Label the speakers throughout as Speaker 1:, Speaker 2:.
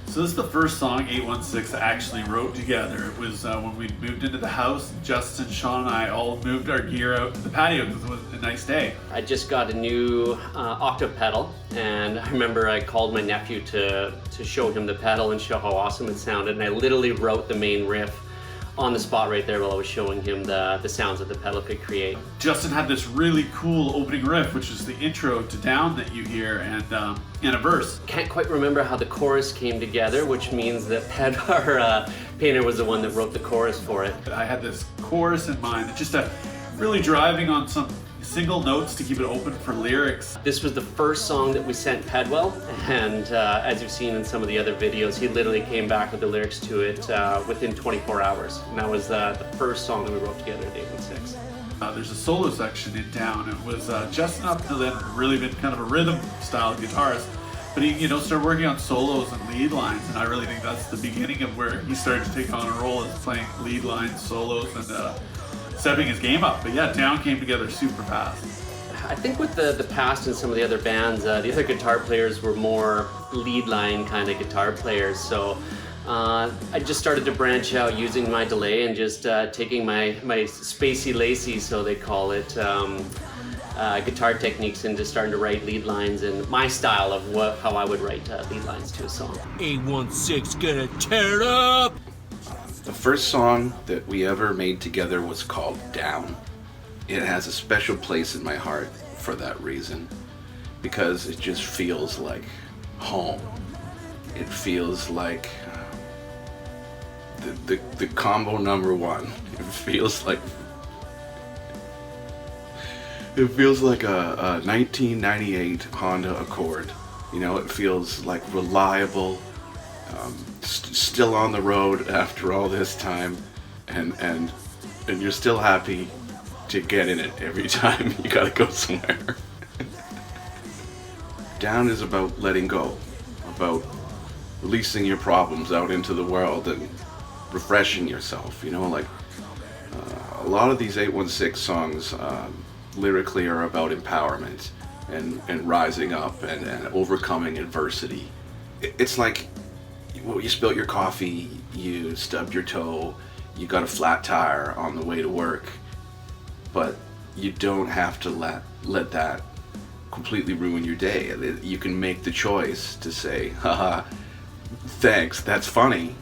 Speaker 1: So this is the first song 816 actually wrote together. It was when we moved into the house. Justin, Sean, and I all moved our gear out to the patio because it was a nice day.
Speaker 2: I just got a new octave pedal, and I remember I called my nephew to show him the pedal and show how awesome it sounded, and I literally wrote the main riff on the spot right there while I was showing him the sounds that the pedal could create. Justin
Speaker 1: had this really cool opening riff, which is the intro to Down that you hear, and a verse.
Speaker 2: Can't quite remember how the chorus came together, which means that Payner was the one that wrote the chorus for it.
Speaker 1: I had this chorus in mind, just really driving on some single notes to keep it open for lyrics.
Speaker 2: This was the first song that we sent Pedwell, and as you've seen in some of the other videos, he literally came back with the lyrics to it within 24 hours. And that was the first song that we wrote together at 816.
Speaker 1: There's a solo section in Down. It was Justin up to then really been kind of a rhythm style guitarist, but he started working on solos and lead lines, and I really think that's the beginning of where he started to take on a role as playing lead lines, solos, and stepping his game up. But yeah, Down came together super fast.
Speaker 2: I think with the past and some of the other bands, the other guitar players were more lead line kind of guitar players. So I just started to branch out using my delay and just taking my spacey lacy, so they call it, guitar techniques, and just starting to write lead lines and my style of how I would write lead lines to a song.
Speaker 3: 816 gonna tear it up!
Speaker 4: The first song that we ever made together was called Down. It has a special place in my heart for that reason, because it just feels like home. It feels like the combo number one. It feels like a 1998 Honda Accord. It feels like reliable. Still on the road after all this time, and you're still happy to get in it every time you gotta go somewhere. Down is about letting go, about releasing your problems out into the world and refreshing yourself. A lot of these 816 songs lyrically are about empowerment and rising up and overcoming adversity. It's like, you spilled your coffee, you stubbed your toe, you got a flat tire on the way to work, but you don't have to let that completely ruin your day. You can make the choice to say, haha, thanks, that's funny.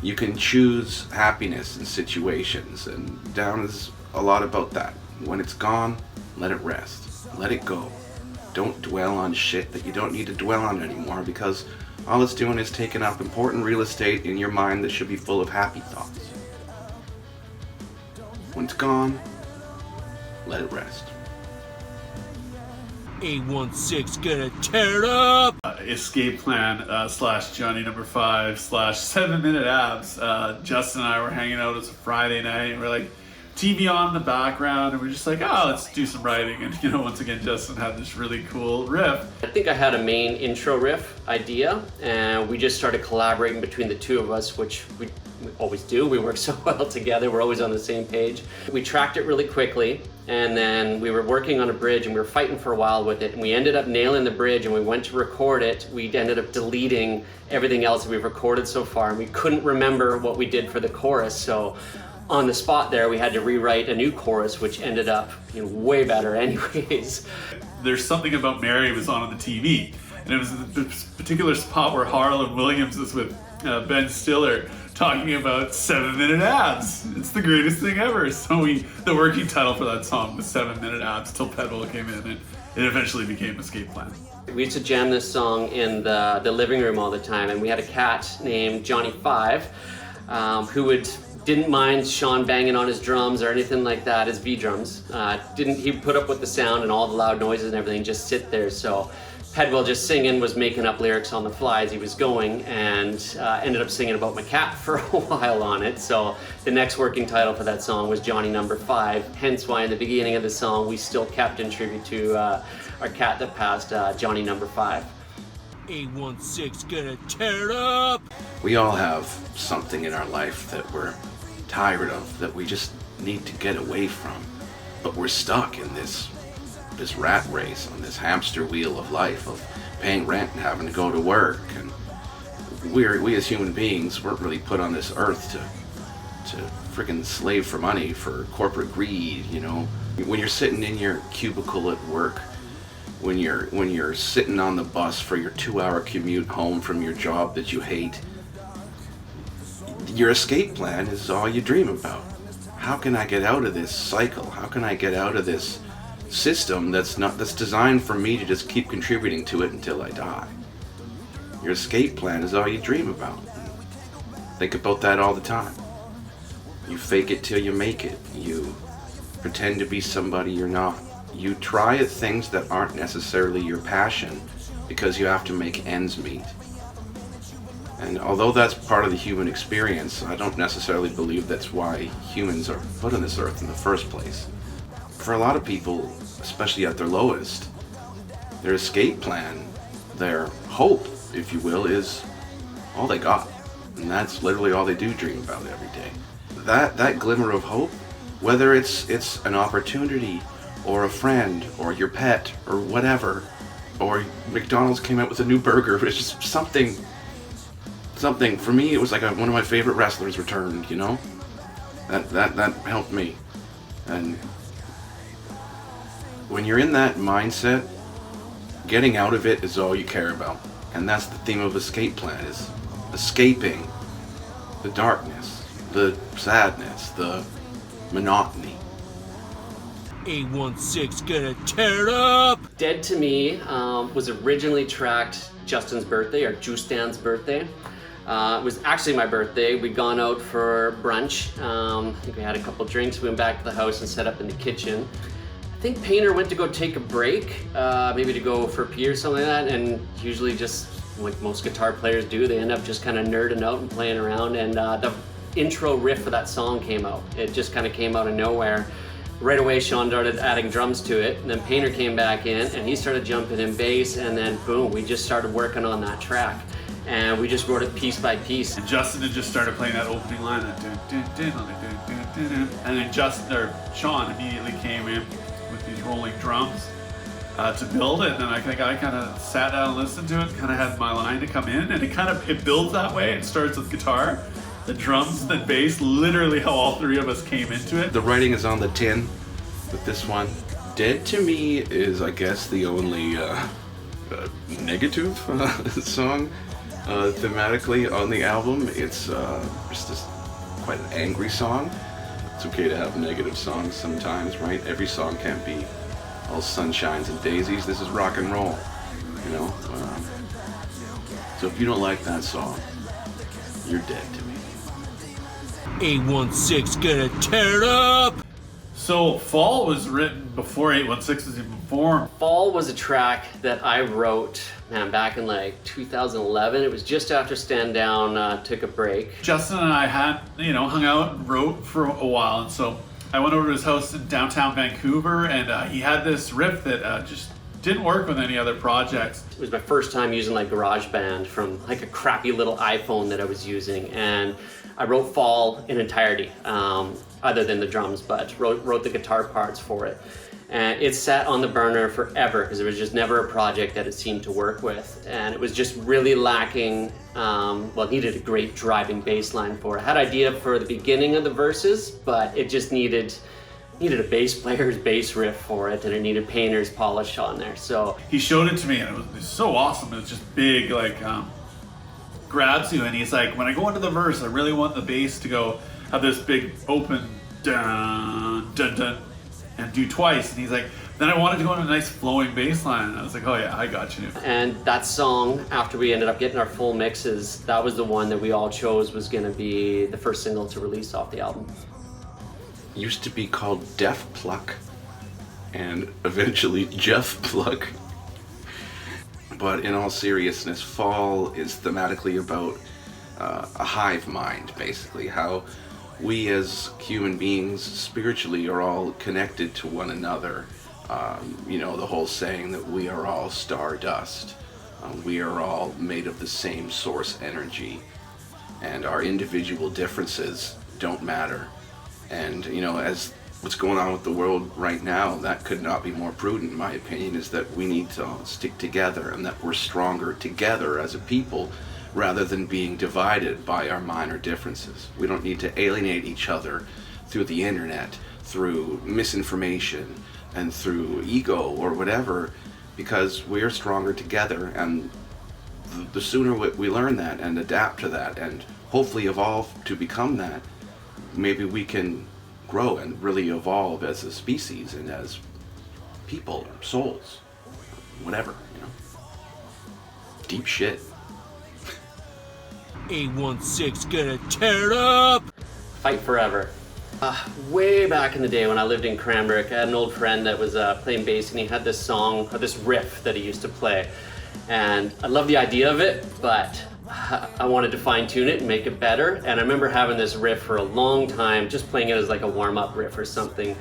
Speaker 4: You can choose happiness in situations, and Down is a lot about that. When it's gone, let it rest, let it go. Don't dwell on shit that you don't need to dwell on anymore, because all it's doing is taking up important real estate in your mind that should be full of happy thoughts. When it's gone, let it rest.
Speaker 3: 816 gonna tear it up!
Speaker 1: Escape Plan / Johnny number 5 / 7 Minute Abs. Justin and I were hanging out. It was a Friday night, and we're like, TV on in the background, and we're just like, oh, let's do some writing. And once again, Justin had this really cool riff.
Speaker 2: I think I had a main intro riff idea, and we just started collaborating between the two of us, which we always do. We work so well together. We're always on the same page. We tracked it really quickly, and then we were working on a bridge, and we were fighting for a while with it, and we ended up nailing the bridge, and we went to record it. We ended up deleting everything else that we've recorded so far, and we couldn't remember what we did for the chorus, so on the spot there, we had to rewrite a new chorus, which ended up way better anyways.
Speaker 1: There's Something About Mary was on the TV, and it was the particular spot where Harlan Williams is with Ben Stiller talking about 7 Minute Abs. It's the greatest thing ever. So the working title for that song was 7 Minute Abs till Pedwell came in, and it eventually became Escape Plan.
Speaker 2: We used to jam this song in the living room all the time, and we had a cat named Johnny 5 who didn't mind Sean banging on his drums or anything like that, his V drums. He put up with the sound and all the loud noises and everything, just sit there. So Pedwell just singing was making up lyrics on the fly as he was going, and ended up singing about my cat for a while on it. So the next working title for that song was Johnny number 5, hence why in the beginning of the song we still kept in tribute to our cat that passed, Johnny number 5.
Speaker 3: 816 gonna tear it up!
Speaker 4: We all have something in our life that we're tired of, that we just need to get away from, but we're stuck in this rat race, on this hamster wheel of life, of paying rent and having to go to work and we as human beings weren't really put on this earth to freaking slave for money, for corporate greed, you know. When you're sitting in your cubicle at work, when you're sitting on the bus for your 2-hour commute home from your job that you hate, your escape plan is all you dream about. How can I get out of this cycle? How can I get out of this system that's designed for me to just keep contributing to it until I die? Your escape plan is all you dream about. Think about that all the time. You fake it till you make it. You pretend to be somebody you're not. You try at things that aren't necessarily your passion because you have to make ends meet. And although that's part of the human experience, I don't necessarily believe that's why humans are put on this earth in the first place. For a lot of people, especially at their lowest, their escape plan, their hope, if you will, is all they got. And that's literally all they do dream about every day. That glimmer of hope, whether it's an opportunity or a friend or your pet or whatever, or McDonald's came out with a new burger, it's just something. For me, it was like one of my favorite wrestlers returned, you know? That helped me. And when you're in that mindset, getting out of it is all you care about. And that's the theme of Escape Plan, is escaping the darkness, the sadness, the monotony.
Speaker 3: 816 gonna tear it up!
Speaker 2: Dead to Me was originally tracked Justin's birthday, or Justan's birthday. It was actually my birthday. We'd gone out for brunch. I think we had a couple drinks. We went back to the house and set up in the kitchen. I think Payner went to go take a break, maybe to go for a pee or something like that, and usually just, like most guitar players do, they end up just kind of nerding out and playing around, and the intro riff for that song came out. It just kind of came out of nowhere. Right away, Sean started adding drums to it, and then Payner came back in, and he started jumping in bass, and then boom, we just started working on that track. And we just wrote it piece by piece.
Speaker 1: And Justin had just started playing that opening line, that and then Sean immediately came in with these rolling drums to build it. And I think I kind of sat down and listened to it, kind of had my line to come in, and it builds that way. It starts with guitar, the drums, then bass, literally how all three of us came into it.
Speaker 4: The writing is on the tin with this one. Dead to Me is, I guess, the only negative song thematically on the album. It's just quite an angry song. It's okay to have negative songs sometimes, right? Every song can't be all sunshines and daisies. This is rock and roll, you know? So if you don't like that song, you're dead to me.
Speaker 3: 816 gonna tear it up!
Speaker 1: So Fall was written before 816 was even formed.
Speaker 2: Fall was a track that I wrote, man, back in like 2011. It was just after Stand Down took a break.
Speaker 1: Justin and I had, hung out and wrote for a while, and so I went over to his house in downtown Vancouver, and he had this riff that just didn't work with any other projects.
Speaker 2: It was my first time using like GarageBand from like a crappy little iPhone that I was using, and I wrote Fall in entirety, other than the drums, but wrote the guitar parts for it. And it sat on the burner forever because it was just never a project that it seemed to work with. And it was just really lacking, it needed a great driving bass line for it. I had an idea for the beginning of the verses, but it just needed a bass player's bass riff for it, and it needed Payner's polish on there. So
Speaker 1: he showed it to me, and it was so awesome. It was just big, grabs you, and he's like, when I go into the verse, I really want the bass to have this big open dun dun dun and do twice. And he's like, then I wanted to go into a nice flowing bass line. And I was like, oh yeah, I got you.
Speaker 2: And that song, after we ended up getting our full mixes, that was the one that we all chose was going to be the first single to release off the album.
Speaker 4: Used to be called Def Pluck, and eventually Jeff Pluck. But in all seriousness, Fall is thematically about a hive mind, basically. How we as human beings spiritually are all connected to one another. The whole saying that we are all stardust. We are all made of the same source energy. And our individual differences don't matter. And, as what's going on with the world right now, that could not be more prudent, in my opinion, is that we need to stick together and that we're stronger together as a people rather than being divided by our minor differences. We don't need to alienate each other through the internet, through misinformation, and through ego or whatever, because we are stronger together. And the sooner we learn that and adapt to that and hopefully evolve to become that, maybe we can grow and really evolve as a species and as people, or souls, whatever, you know. Deep shit.
Speaker 3: 816 gonna tear it up!
Speaker 2: Fight forever. Way back in the day when I lived in Cranbrook, I had an old friend that was playing bass, and he had this song, or this riff that he used to play. And I love the idea of it, but I wanted to fine tune it and make it better. And I remember having this riff for a long time, just playing it as like a warm-up riff or something.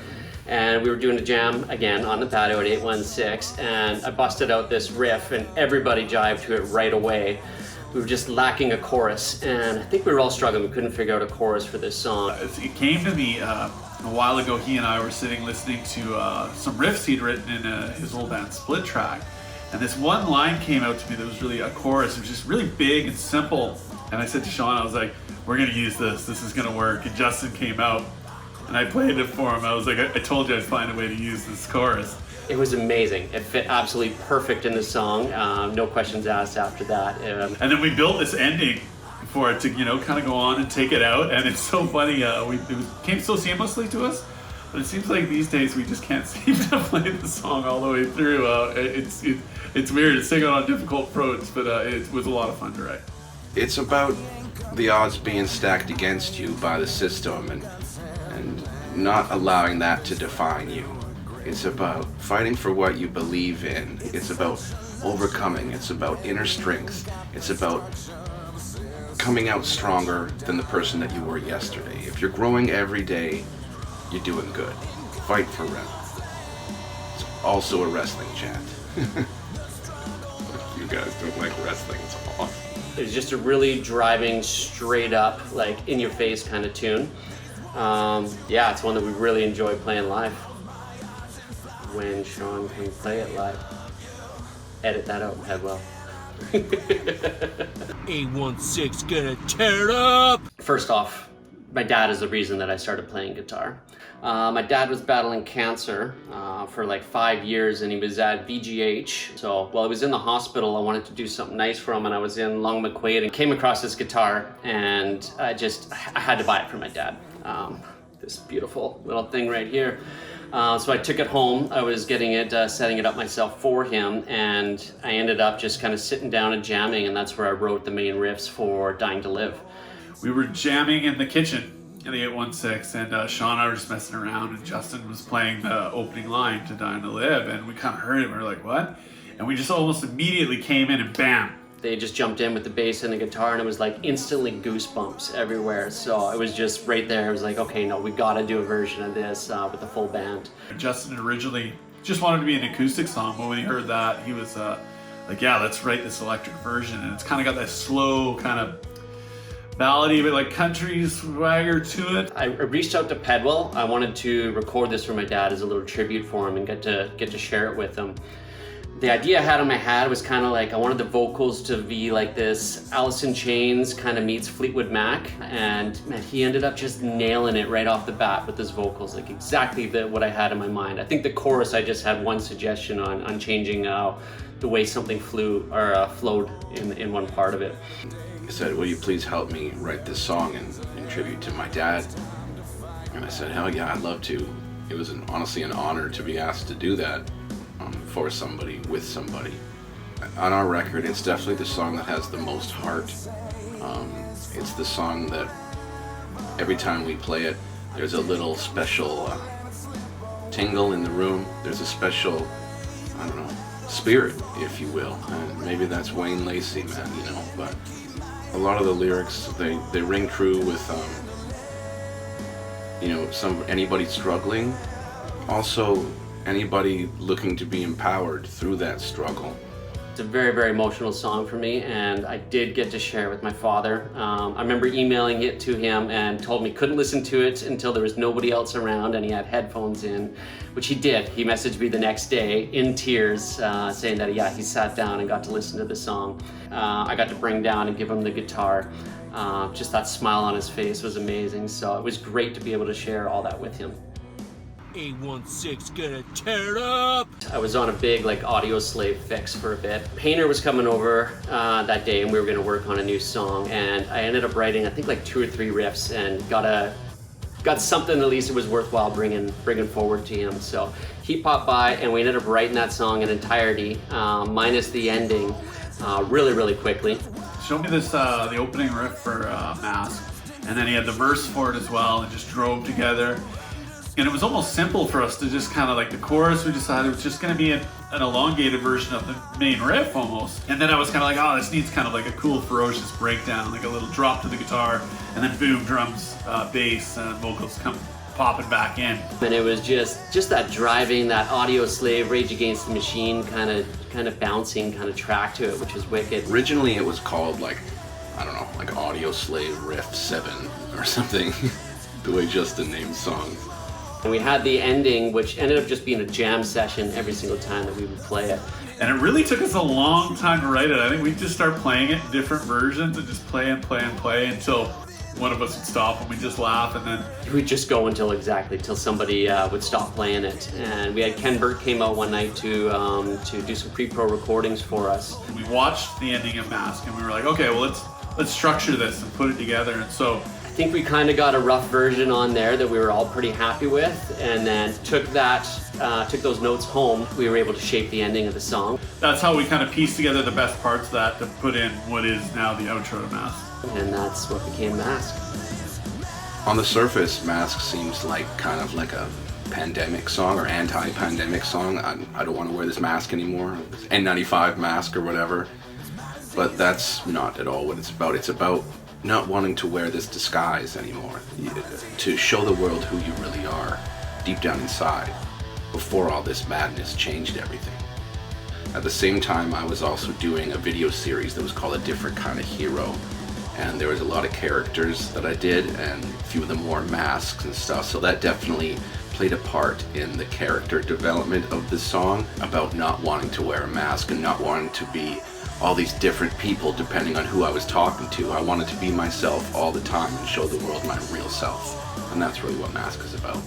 Speaker 2: And we were doing a jam again on the patio at 816, and I busted out this riff and everybody jived to it right away. We were just lacking a chorus, and I think we were all struggling. We couldn't figure out a chorus for this song.
Speaker 1: It came to me a while ago. He and I were sitting listening to some riffs he'd written in his old band Split Track. And this one line came out to me that was really a chorus. It was just really big and simple. And I said to Sean, I was like, we're gonna use this. This is gonna work. And Justin came out and I played it for him. I was like, I told you I'd find a way to use this chorus.
Speaker 2: It was amazing. It fit absolutely perfect in the song. No questions asked after that.
Speaker 1: And then we built this ending for it to, you know, kind of go on and take it out. And it's so funny. It came so seamlessly to us. But it seems like these days we just can't seem to play the song all the way through. It's weird. It's taken on difficult approach, but it was a lot of fun to write.
Speaker 4: It's about the odds being stacked against you by the system and not allowing that to define you. It's about fighting for what you believe in. It's about overcoming. It's about inner strength. It's about coming out stronger than the person that you were yesterday. If you're growing every day, you're doing good. Fight forever. It's also a wrestling chant. You guys don't like wrestling, it's awesome.
Speaker 2: It was just a really driving, straight up, like in your face kind of tune. Yeah, it's one that we really enjoy playing live. When Sean can play it live. Edit that out, Pedwell.
Speaker 3: 816 gonna tear it up!
Speaker 2: First off, my dad is the reason that I started playing guitar. My dad was battling cancer for like 5 years, and he was at VGH. So while I was in the hospital, I wanted to do something nice for him, and I was in Long McQuaid and came across this guitar, and I had to buy it for my dad. This beautiful little thing right here. So I took it home. I was getting it, setting it up myself for him, and I ended up just kind of sitting down and jamming, and that's where I wrote the main riffs for Dying to Live.
Speaker 1: We were jamming in the kitchen in the 816, and Sean and I were just messing around, and Justin was playing the opening line to Dying to Live, and we kind of heard it, and we were like, what? And we just almost immediately came in and bam.
Speaker 2: They just jumped in with the bass and the guitar, and it was like instantly goosebumps everywhere. So it was just right there. It was like, okay, no, we got to do a version of this with the full band.
Speaker 1: Justin originally just wanted to be an acoustic song, but when he heard that, he was like, yeah, let's write this electric version. And it's kind of got that slow kind of ballady, but like country swagger to it.
Speaker 2: I reached out to Pedwell. I wanted to record this for my dad as a little tribute for him and get to share it with him. The idea I had in my head was kind of like I wanted the vocals to be like this Alice in Chains kind of meets Fleetwood Mac, and man, he ended up just nailing it right off the bat with his vocals, like exactly what I had in my mind. I think the chorus, I just had one suggestion on changing the way something flowed in one part of it.
Speaker 4: He said, will you please help me write this song in tribute to my dad? And I said, hell yeah, I'd love to. It was honestly an honor to be asked to do that. For somebody, with somebody. On our record, it's definitely the song that has the most heart. It's the song that every time we play it, there's a little special tingle in the room. There's a special, I don't know, spirit, if you will. And maybe that's Wayne Lacey, man, you know, but a lot of the lyrics, they ring true with, you know, anybody struggling. Also, anybody looking to be empowered through that struggle.
Speaker 2: It's a very, very emotional song for me, and I did get to share it with my father. I remember emailing it to him and told me he couldn't listen to it until there was nobody else around and he had headphones in, which he did. He messaged me the next day in tears saying that, yeah, he sat down and got to listen to the song. I got to bring down and give him the guitar. Just that smile on his face was amazing, so it was great to be able to share all that with him.
Speaker 3: 816 gonna tear it up.
Speaker 2: I was on a big audio slave fix for a bit. Payner was coming over that day and we were gonna work on a new song, and I ended up writing I think 2 or 3 riffs and got something at least it was worthwhile bringing forward to him. So he popped by and we ended up writing that song in entirety, minus the ending, really, really quickly.
Speaker 1: Showed me this, the opening riff for Mask, and then he had the verse for it as well, and just drove together. And it was almost simple for us to just kind of the chorus, we decided it was just going to be an elongated version of the main riff almost. And then I was kind of oh, this needs kind of a cool, ferocious breakdown, a little drop to the guitar, and then boom, drums, bass, and vocals come popping back in. And it was just that driving, that audio slave, Rage Against the Machine kind of bouncing kind of track to it, which was wicked.
Speaker 4: Originally it was called I don't know, Audio Slave Riff 7 or something, the way Justin names songs.
Speaker 2: And we had the ending, which ended up just being a jam session every single time that we would play it.
Speaker 1: And it really took us a long time to write it. I think we'd just start playing it in different versions and just play and play and play until one of us would stop and we'd just laugh, and then
Speaker 2: we'd just go until somebody would stop playing it. And we had Ken Burt came out one night to do some pre-pro recordings for us.
Speaker 1: We watched the ending of Mask and we were like, okay, well let's structure this and put it together. And so
Speaker 2: I think we kind of got a rough version on there that we were all pretty happy with, and then took those notes home. We were able to shape the ending of the song.
Speaker 1: That's how we kind of pieced together the best parts of that to put in what is now the outro to Mask.
Speaker 2: And that's what became Mask.
Speaker 4: On the surface, Mask seems like a pandemic song or anti-pandemic song. I don't want to wear this mask anymore, N95 mask or whatever. But that's not at all what it's about. It's about not wanting to wear this disguise anymore, to show the world who you really are deep down inside, before all this madness changed everything. At the same time, I was also doing a video series that was called A Different Kind of Hero, and there was a lot of characters that I did, and a few of them wore masks and stuff, so that definitely played a part in the character development of the song, about not wanting to wear a mask and not wanting to be all these different people depending on who I was talking to. I wanted to be myself all the time and show the world my real self. And that's really what Mask is about.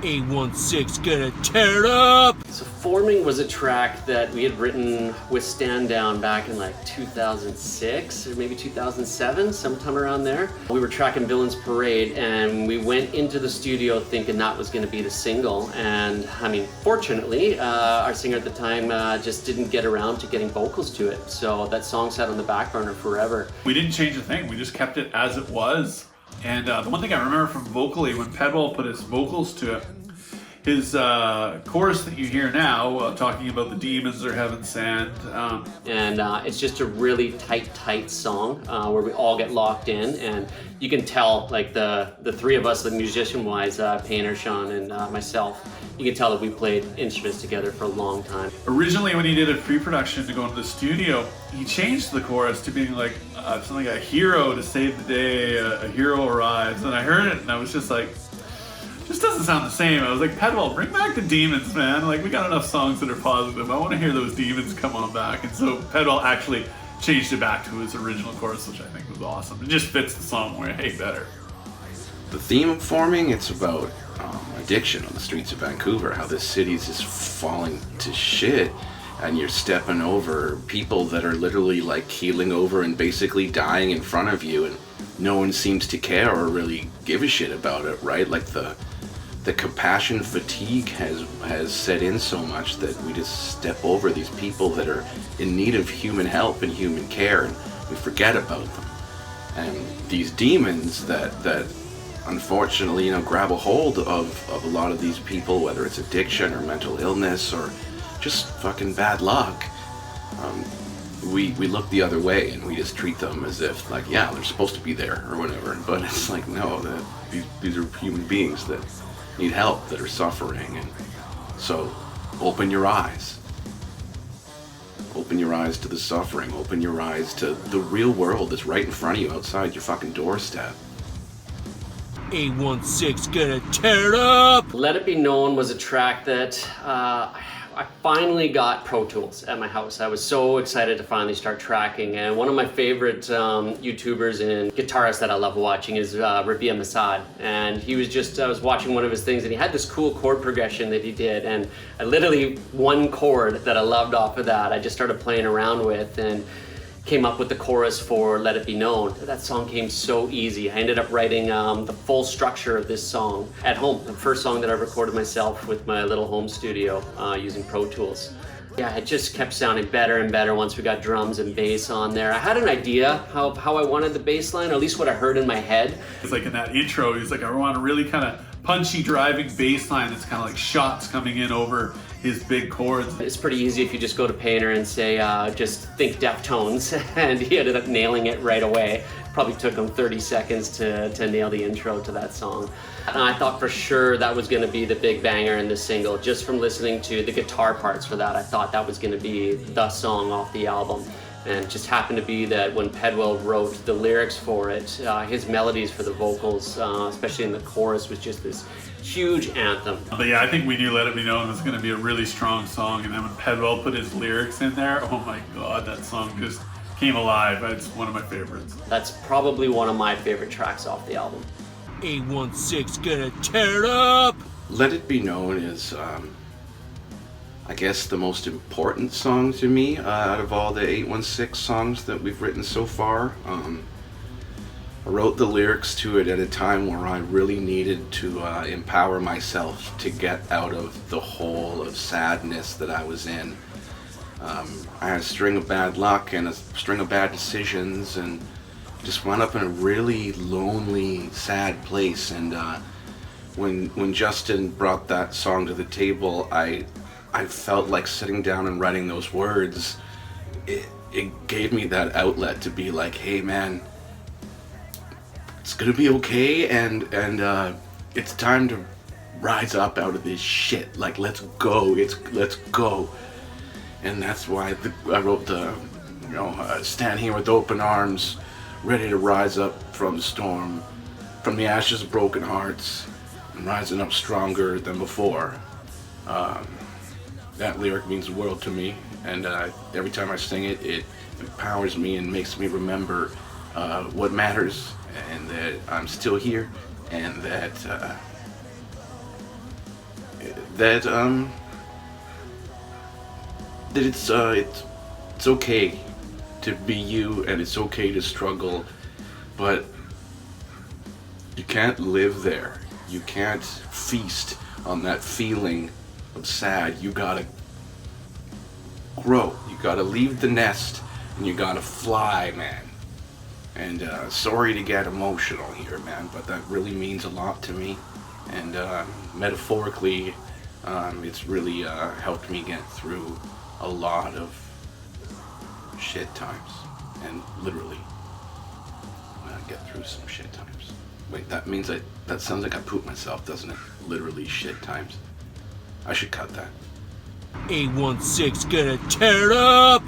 Speaker 3: 816 gonna tear it up!
Speaker 2: So Forming was a track that we had written with Stand Down back in 2006 or maybe 2007, sometime around there. We were tracking Villains Parade and we went into the studio thinking that was going to be the single, and I mean, fortunately, our singer at the time just didn't get around to getting vocals to it, so that song sat on the back burner forever.
Speaker 1: We didn't change a thing, we just kept it as it was. And the one thing I remember from vocally, when Pedwell put his vocals to it, his chorus that you hear now, talking about the demons or heaven sent.
Speaker 2: And it's just a really tight song where we all get locked in, and you can tell, the three of us, musician-wise, Payner, Sean, and myself, you can tell that we played instruments together for a long time.
Speaker 1: Originally, when he did a pre-production to go into the studio, he changed the chorus to being something like a hero to save the day, a hero arrives. And I heard it and I was just just doesn't sound the same. I was like, Pedwell, bring back the demons, man. We got enough songs that are positive. I want to hear those demons come on back. And so Pedwell actually changed it back to his original chorus, which I think was awesome. It just fits the song way better.
Speaker 4: The theme of Forming, it's about addiction on the streets of Vancouver, how this city's just falling to shit, and you're stepping over people that are literally keeling over and basically dying in front of you, and no one seems to care or really give a shit about it, right? The compassion fatigue has set in so much that we just step over these people that are in need of human help and human care, and we forget about them. And these demons that unfortunately, grab a hold of a lot of these people, whether it's addiction or mental illness or just fucking bad luck, we look the other way and we just treat them as if yeah, they're supposed to be there or whatever. But it's no, these are human beings that need help, that are suffering, and so open your eyes. Open your eyes to the suffering. Open your eyes to the real world that's right in front of you outside your fucking doorstep.
Speaker 3: 816 gonna tear it up!
Speaker 2: Let It Be Known was a track that I finally got Pro Tools at my house. I was so excited to finally start tracking, and one of my favorite YouTubers and guitarists that I love watching is Rabia Masad, and he was just, I was watching one of his things and he had this cool chord progression that he did, and I literally, one chord that I loved off of that I just started playing around with and came up with the chorus for Let It Be Known. That song came so easy. I ended up writing the full structure of this song at home. The first song that I recorded myself with my little home studio using Pro Tools. Yeah, it just kept sounding better and better once we got drums and bass on there. I had an idea how I wanted the bass line, or at least what I heard in my head.
Speaker 1: It's like in that intro, he's like, I want a really kind of punchy driving bass line that's kind of like shots coming in over his big chords.
Speaker 2: It's pretty easy if you just go to Payner and say, just think Deftones, and he ended up nailing it right away. Probably took him 30 seconds to nail the intro to that song. And I thought for sure that was gonna be the big banger in the single. Just from listening to the guitar parts for that, I thought that was gonna be the song off the album. And it just happened to be that when Pedwell wrote the lyrics for it, his melodies for the vocals, especially in the chorus, was just this huge anthem.
Speaker 1: But yeah, I think we knew Let It Be Known was going to be a really strong song, and then when Pedwell put his lyrics in there, oh my god, that song just came alive. It's one of my favorites.
Speaker 2: That's probably one of my favorite tracks off the album.
Speaker 3: 816 gonna tear it up!
Speaker 4: Let It Be Known is, I guess, the most important song to me out of all the 816 songs that we've written so far. I wrote the lyrics to it at a time where I really needed to empower myself to get out of the hole of sadness that I was in. I had a string of bad luck and a string of bad decisions, and just wound up in a really lonely, sad place. And when Justin brought that song to the table, I felt like sitting down and writing those words. It gave me that outlet to be like, hey man, it's gonna be okay, and it's time to rise up out of this shit. Like, let's go. Let's go. And that's why I wrote the, stand here with open arms, ready to rise up from the storm, from the ashes of broken hearts, and rising up stronger than before. That lyric means the world to me, and every time I sing it, it empowers me and makes me remember what matters, and that I'm still here, and that it's okay to be you, and it's okay to struggle, but you can't live there. You can't feast on that feeling of sad. You gotta grow. You gotta leave the nest, and you gotta fly, man. And sorry to get emotional here, man, but that really means a lot to me. And metaphorically, it's really helped me get through a lot of shit times. And literally, get through some shit times. Wait, that means that sounds like I pooped myself, doesn't it? Literally shit times. I should cut that.
Speaker 3: 816 gonna tear it up!